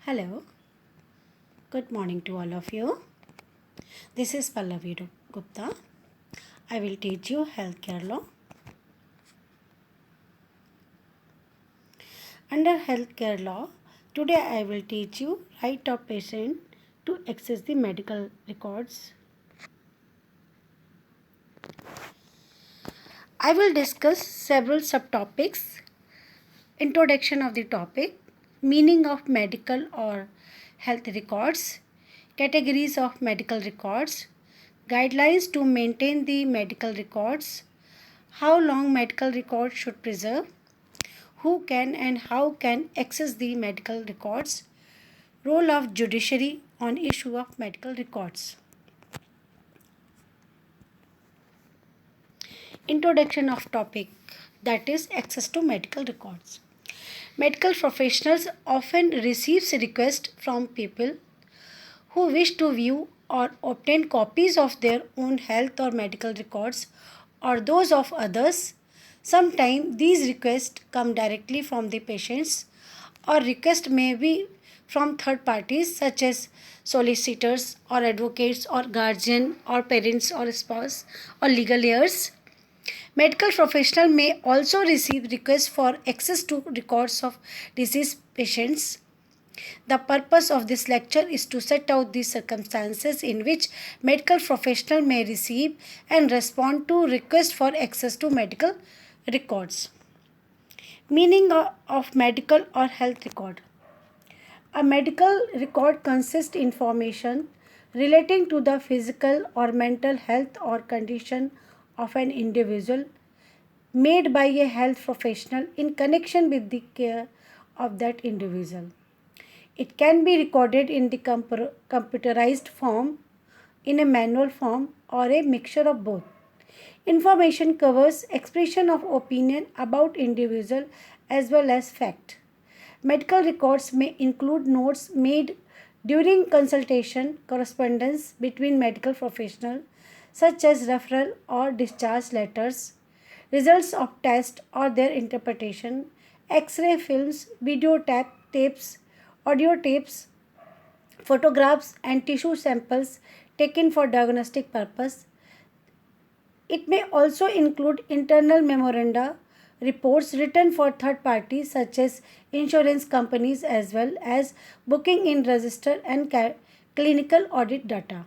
Hello, good morning to all of you. This is Pallavi Gupta. I will teach you healthcare law. Under healthcare law, today I will teach you right of patient to access the medical records. I will discuss several subtopics. Introduction of the topic, meaning of medical or health records, categories of medical records, guidelines to maintain the medical records, how long medical records should preserve, who can and how can access the medical records, role of judiciary on issue of medical records. Introduction of topic, that is access to medical records. Medical professionals often receives requests from people who wish to view or obtain copies of their own health or medical records or those of others. Sometimes these requests come directly from the patients or requests may be from third parties such as solicitors or advocates or guardian or parents or spouse or legal heirs. Medical professional may also receive requests for access to records of deceased patients. The purpose of this lecture is to set out the circumstances in which medical professional may receive and respond to requests for access to medical records. Meaning of medical or health record. A medical record consists information relating to the physical or mental health or condition of an individual made by a health professional in connection with the care of that individual. It can be recorded in the computerized form, in a manual form, or a mixture of both. Information covers expression of opinion about individual as well as fact. Medical records may include notes made during consultation, correspondence between medical professionals, such as referral or discharge letters, results of tests or their interpretation, X-ray films, tapes, audio tapes, photographs and tissue samples taken for diagnostic purpose. It may also include internal memoranda, reports written for third parties such as insurance companies as well as booking in register and clinical audit data.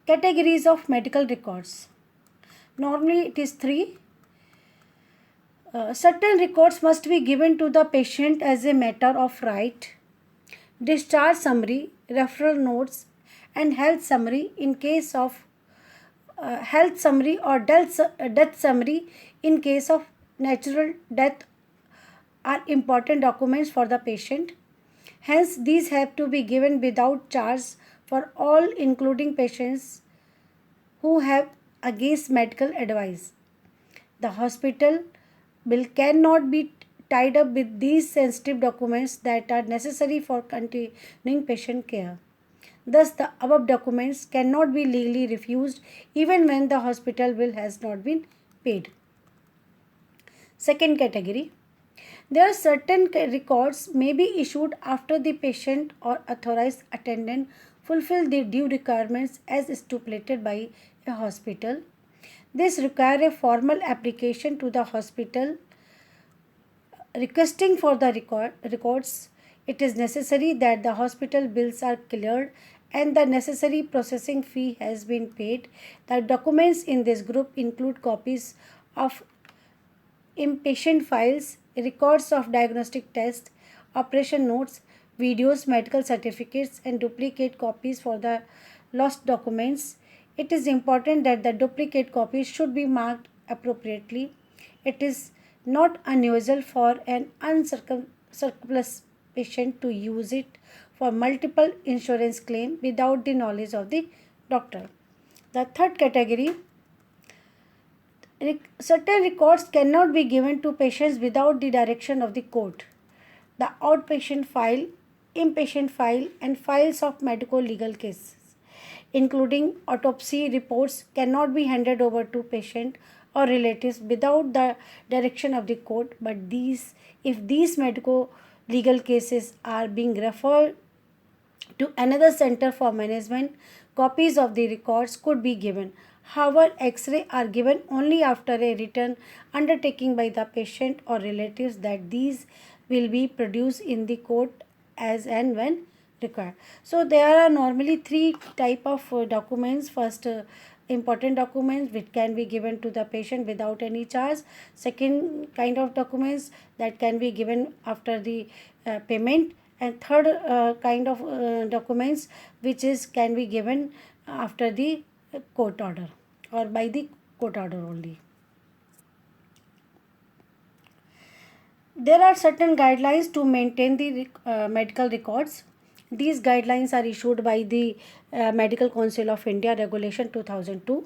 Categories of medical records. Normally it is three. Certain records must be given to the patient as a matter of right. Discharge summary, referral notes, and health summary in case of health summary or death summary in case of natural death are important documents for the patient. Hence, these have to be given without charge for all, including patients who have against medical advice. The hospital bill cannot be tied up with these sensitive documents that are necessary for continuing patient care. Thus, the above documents cannot be legally refused even when the hospital bill has not been paid. Second category. There are certain records may be issued after the patient or authorized attendant fulfill the due requirements as stipulated by a hospital. This requires a formal application to the hospital requesting for the records. It is necessary that the hospital bills are cleared and the necessary processing fee has been paid. The documents in this group include copies of inpatient files, records of diagnostic tests, operation notes, videos, medical certificates, and duplicate copies for the lost documents. It is important that the duplicate copies should be marked appropriately. It is not unusual for an uncircumcised patient to use it for multiple insurance claims without the knowledge of the doctor. The third category, certain records cannot be given to patients without the direction of the court. The outpatient file, inpatient file, and files of medical legal cases, including autopsy reports, cannot be handed over to patient or relatives without the direction of the court. But if these medico legal cases are being referred to another center for management, copies of the records could be given. However, X-ray are given only after a written undertaking by the patient or relatives that these will be produced in the court as and when required. So there are normally three type of documents. First, important documents which can be given to the patient without any charge. Second kind of documents that can be given after the payment, and third kind of documents which is can be given after the court order or by the court order only. There are certain guidelines to maintain the medical records. These guidelines are issued by the Medical Council of India Regulation 2002.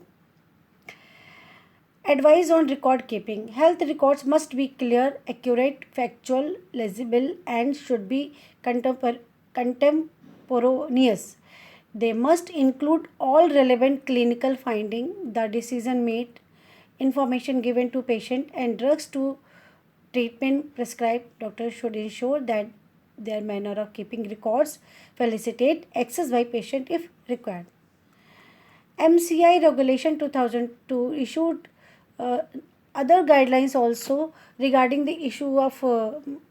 Advice on record keeping. Health records must be clear, accurate, factual, legible, and should be contemporaneous. They must include all relevant clinical finding, the decision made, information given to patient, and drugs to treatment prescribed. Doctors should ensure that their manner of keeping records facilitate access by patient if required. MCI Regulation 2002 issued uh, other guidelines also regarding the issue of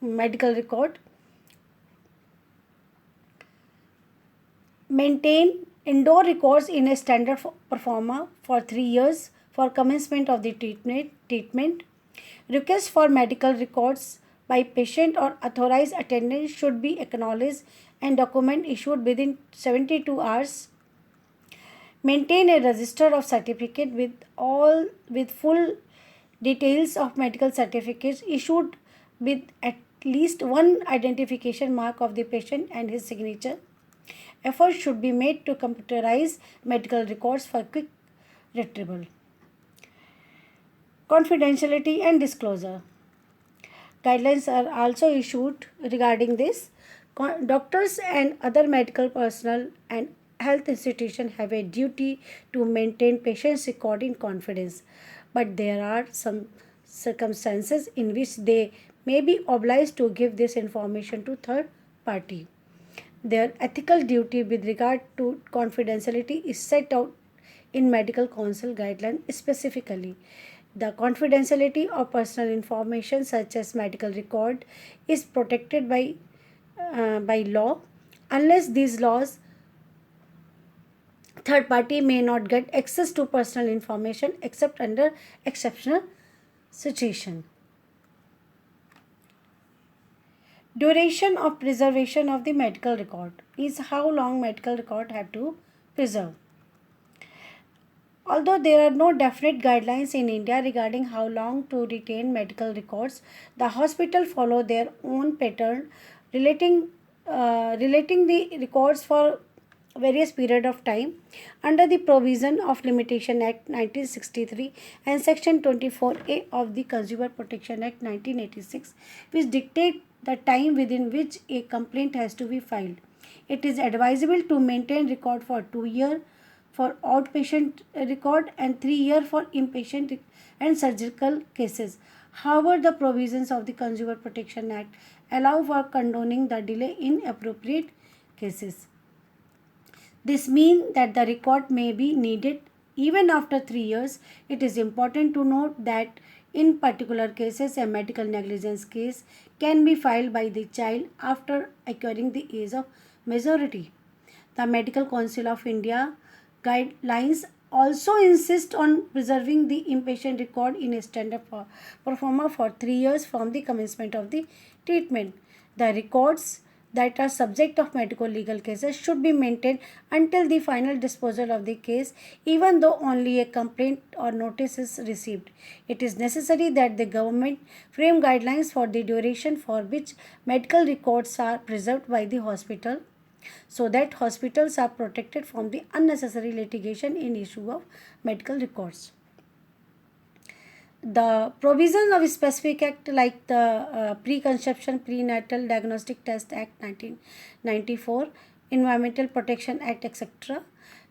medical record. Maintain indoor records in a standard performer for 3 years for commencement of the treatment. Request for medical records by patient or authorized attendant should be acknowledged and document issued within 72 hours. Maintain a register of certificate with full details of medical certificates issued with at least one identification mark of the patient and his signature. Efforts should be made to computerize medical records for quick retrieval. Confidentiality and disclosure. Guidelines are also issued regarding this. Doctors and other medical personnel and health institutions have a duty to maintain patients' record in confidence, but there are some circumstances in which they may be obliged to give this information to third party. Their ethical duty with regard to confidentiality is set out in Medical Council guidelines specifically. The confidentiality of personal information such as medical record is protected by law. Unless these laws, third party may not get access to personal information except under exceptional situation. Duration of preservation of the medical record is how long medical record have to preserve. Although there are no definite guidelines in India regarding how long to retain medical records, the hospital follow their own pattern relating the records for various period of time under the provision of Limitation Act 1963 and Section 24A of the Consumer Protection Act 1986, which dictate the time within which a complaint has to be filed. It is advisable to maintain record for 2 years for outpatient record and 3 years for inpatient and surgical cases. However, the provisions of the Consumer Protection Act allow for condoning the delay in appropriate cases. This means that the record may be needed even after 3 years. It is important to note that in particular cases, a medical negligence case can be filed by the child after acquiring the age of majority. The Medical Council of India guidelines also insist on preserving the inpatient record in a standard performer for 3 years from the commencement of the treatment. The records that are subject of medical legal cases should be maintained until the final disposal of the case, even though only a complaint or notice is received. It is necessary that the government frame guidelines for the duration for which medical records are preserved by the hospital, so that hospitals are protected from the unnecessary litigation in issue of medical records. The provisions of specific act like the Preconception Prenatal Diagnostic Test Act 1994, Environmental Protection Act, etc.,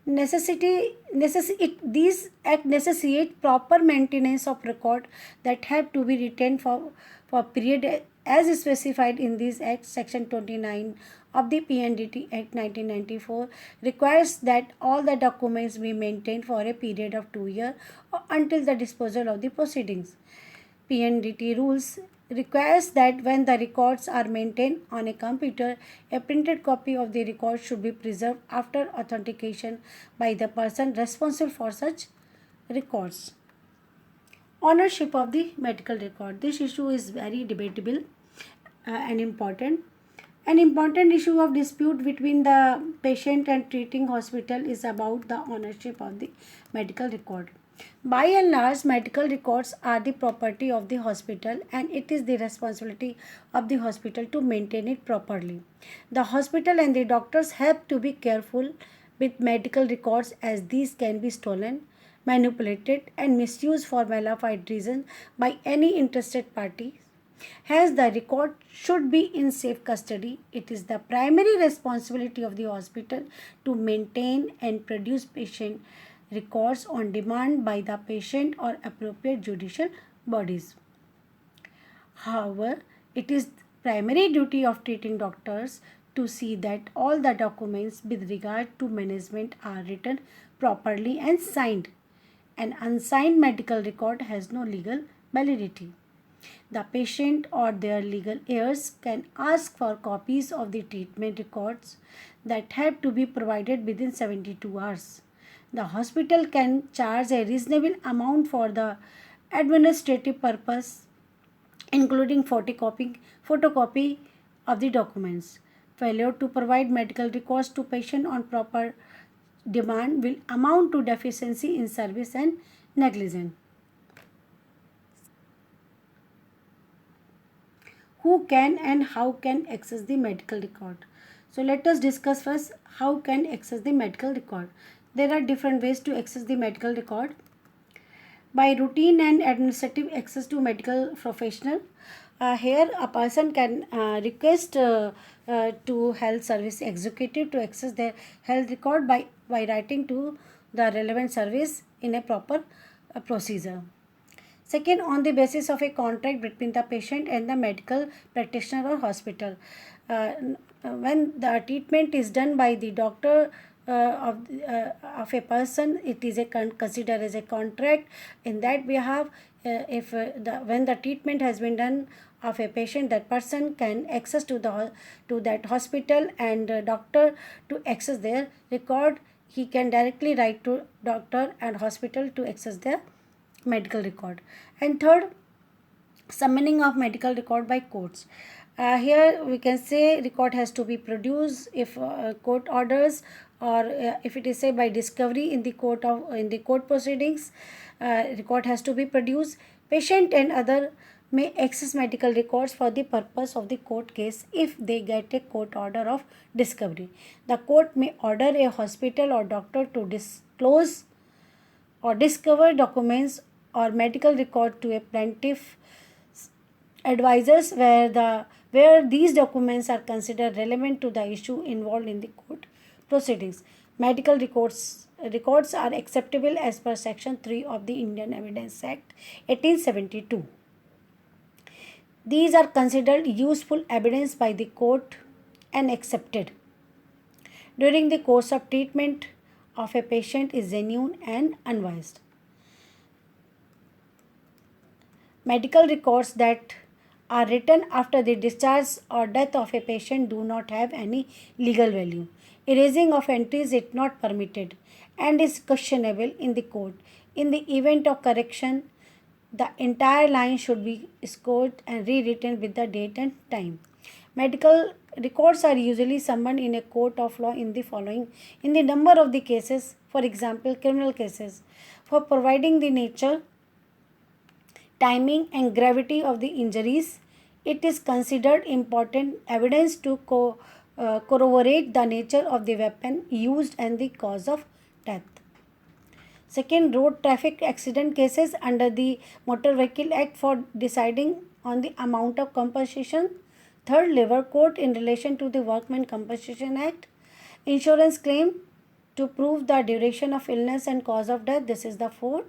These act necessitate proper maintenance of record that have to be retained for period as specified in this act. Section 29 of the PNDT Act 1994 requires that all the documents be maintained for a period of 2 years or until the disposal of the proceedings. PNDT rules requires that when the records are maintained on a computer, a printed copy of the record should be preserved after authentication by the person responsible for such records. Ownership of the medical record. This issue is very debatable and important. An important issue of dispute between the patient and treating hospital is about the ownership of the medical record. By and large, medical records are the property of the hospital and it is the responsibility of the hospital to maintain it properly. The hospital and the doctors have to be careful with medical records as these can be stolen, manipulated, and misused for malafide reasons by any interested party. Hence, the record should be in safe custody. It is the primary responsibility of the hospital to maintain and produce patient records on demand by the patient or appropriate judicial bodies. However, it is primary duty of treating doctors to see that all the documents with regard to management are written properly and signed. An unsigned medical record has no legal validity. The patient or their legal heirs can ask for copies of the treatment records that have to be provided within 72 hours. The hospital can charge a reasonable amount for the administrative purpose, including photocopy of the documents. Failure to provide medical records to patient on proper demand will amount to deficiency in service and negligence. Who can and how can access the medical record? So let us discuss first how can access the medical record. There are different ways to access the medical record. By routine and administrative access to medical professional, here a person can request to health service executive to access their health record by writing to the relevant service in a proper procedure. Second, on the basis of a contract between the patient and the medical practitioner or hospital. When the treatment is done by the doctor of a person, it is considered as a contract. In that behalf, if when the treatment has been done of a patient, that person can access to that hospital and doctor to access their record. He can directly write to doctor and hospital to access their medical record. And third, summoning of medical record by courts. Here we can say record has to be produced if court orders, or if it is say by discovery in the court proceedings, record has to be produced. Patient and other may access medical records for the purpose of the court case if they get a court order of discovery. The court may order a hospital or doctor to disclose or discover documents or medical record to a plaintiff advisors where these documents are considered relevant to the issue involved in the court proceedings. Medical records are acceptable as per section 3 of the Indian Evidence Act 1872. These are considered useful evidence by the court and accepted during the course of treatment of a patient is genuine and unbiased. Medical records that are written after the discharge or death of a patient do not have any legal value. Erasing of entries is not permitted and is questionable in the court. In the event of correction, the entire line should be scored and rewritten with the date and time. Medical records are usually summoned in a court of law in the number of the cases, for example, criminal cases, for providing the nature, timing, and gravity of the injuries. It is considered important evidence to corroborate the nature of the weapon used and the cause of death. Second, road traffic accident cases under the Motor Vehicle Act for deciding on the amount of compensation. Third, labor court in relation to the Workmen Compensation Act. Insurance claim to prove the duration of illness and cause of death. This is the fourth.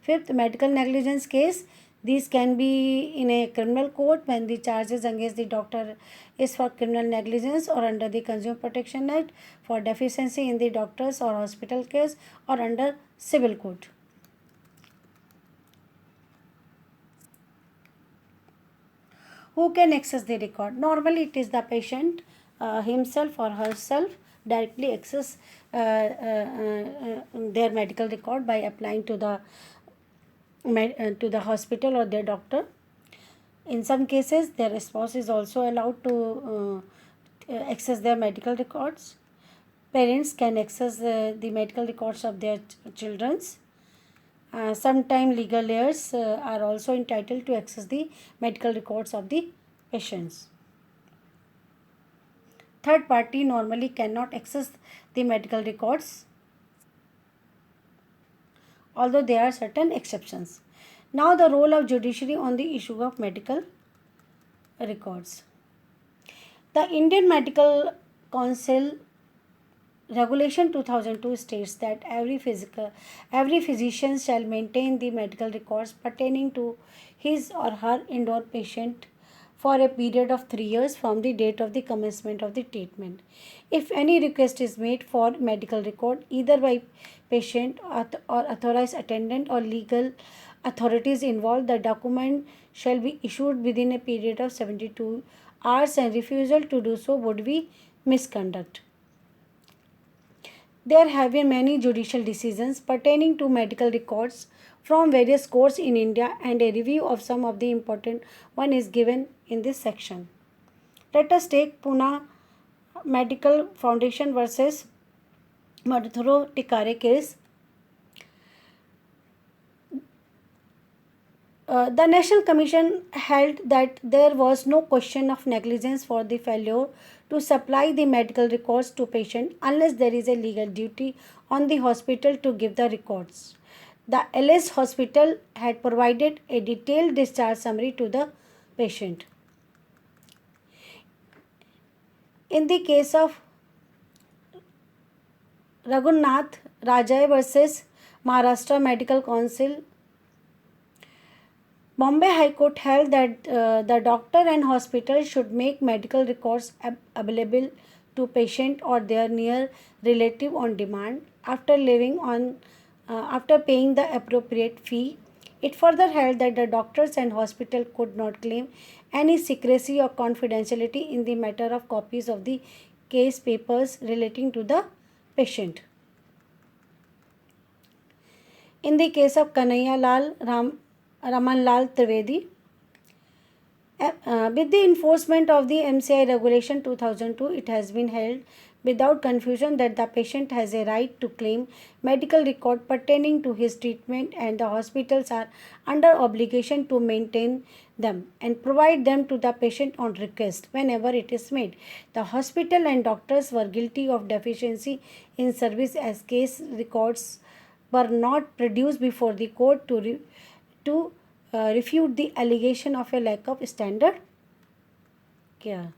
Fifth, medical negligence case. These can be in a criminal court when the charges against the doctor is for criminal negligence, or under the Consumer Protection Act for deficiency in the doctor's or hospital case, or under civil court. Who can access the record? Normally, it is the patient himself or herself directly access their medical record by applying to the hospital or their doctor. In some cases, their spouse is also allowed to access their medical records. Parents can access the medical records of their children's. Sometimes legal heirs are also entitled to access the medical records of the patients. Third party normally cannot access the medical records, although there are certain exceptions. Now, the role of judiciary on the issue of medical records. The Indian Medical Council Regulation 2002 states that every physician shall maintain the medical records pertaining to his or her indoor patient for a period of 3 years from the date of the commencement of the treatment. If any request is made for medical record either by patient or authorized attendant or legal authorities involved, the document shall be issued within a period of 72 hours, and refusal to do so would be misconduct. There have been many judicial decisions pertaining to medical records from various courts in India, and a review of some of the important one is given in this section. Let us take Pune Medical Foundation versus Madhuro Tikare case. The National Commission held that there was no question of negligence for the failure to supply the medical records to patient unless there is a legal duty on the hospital to give the records. The alleged hospital had provided a detailed discharge summary to the patient. In the case of Raghunath Rajay versus Maharashtra Medical Council, Bombay High Court held that the doctor and hospital should make medical records available to patient or their near relative on demand after paying the appropriate fee. It further held that the doctors and hospital could not claim any secrecy or confidentiality in the matter of copies of the case papers relating to the patient. In the case of Kanhaiya Lal Ramanlal Trivedi, with the enforcement of the MCI Regulation 2002, it has been held without confusion that the patient has a right to claim medical record pertaining to his treatment, and the hospitals are under obligation to maintain them and provide them to the patient on request whenever it is made. The hospital and doctors were guilty of deficiency in service as case records were not produced before the court to refute the allegation of a lack of standard care.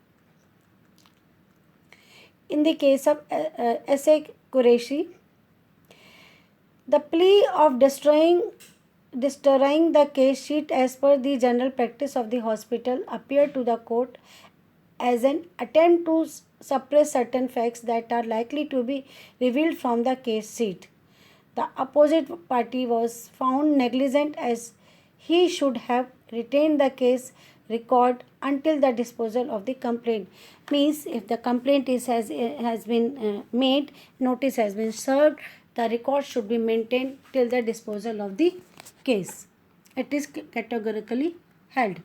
In the case of S.A. Qureshi, the plea of destroying the case sheet as per the general practice of the hospital appeared to the court as an attempt to suppress certain facts that are likely to be revealed from the case sheet. The opposite party was found negligent as he should have retained the case record until the disposal of the complaint. Means if the complaint has been made, notice has been served, the record should be maintained till the disposal of the case. It is categorically held.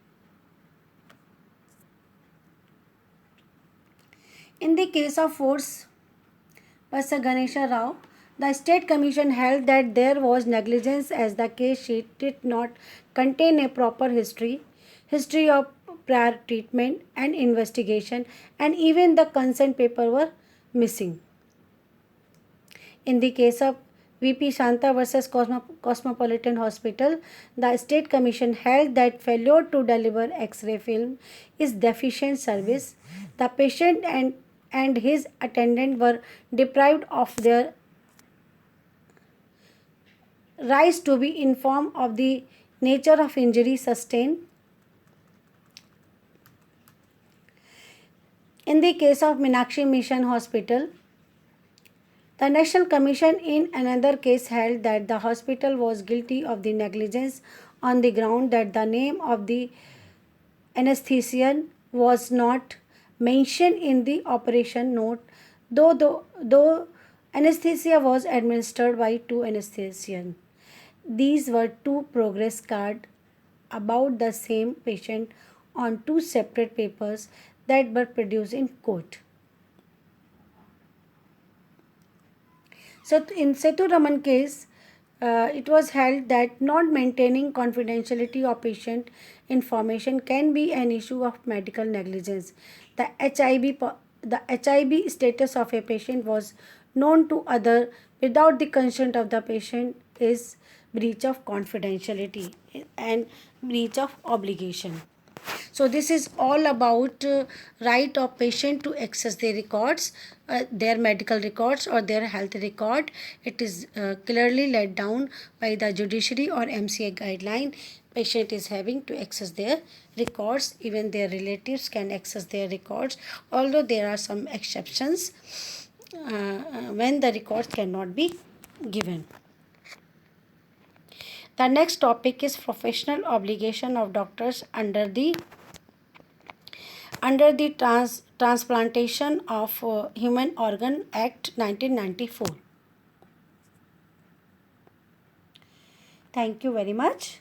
In the case of Force versus Ganesha Rao, the State Commission held that there was negligence as the case sheet did not contain a proper history of prior treatment and investigation, and even the consent paper were missing. In the case of VP Shanta versus Cosmopolitan Hospital, the State Commission held that failure to deliver X-ray film is deficient service. The patient and his attendant were deprived of their rights to be informed of the nature of injury sustained. In the case of Meenakshi Mission Hospital, the National Commission in another case held that the hospital was guilty of the negligence on the ground that the name of the anesthetician was not mentioned in the operation note, though anesthesia was administered by two anesthesians. These were two progress cards about the same patient on two separate papers that were produced in court. So, in Setu Raman case, it was held that not maintaining confidentiality of patient information can be an issue of medical negligence. The HIB status of a patient was known to other without the consent of the patient is breach of confidentiality and breach of obligation. So this is all about right of patient to access their records, their medical records or their health record. It is clearly laid down by the judiciary or MCA guideline. Patient is having to access their records. Even their relatives can access their records, although there are some exceptions when the records cannot be given. The next topic is professional obligation of doctors under the Transplantation of Human Organ Act 1994. Thank you very much.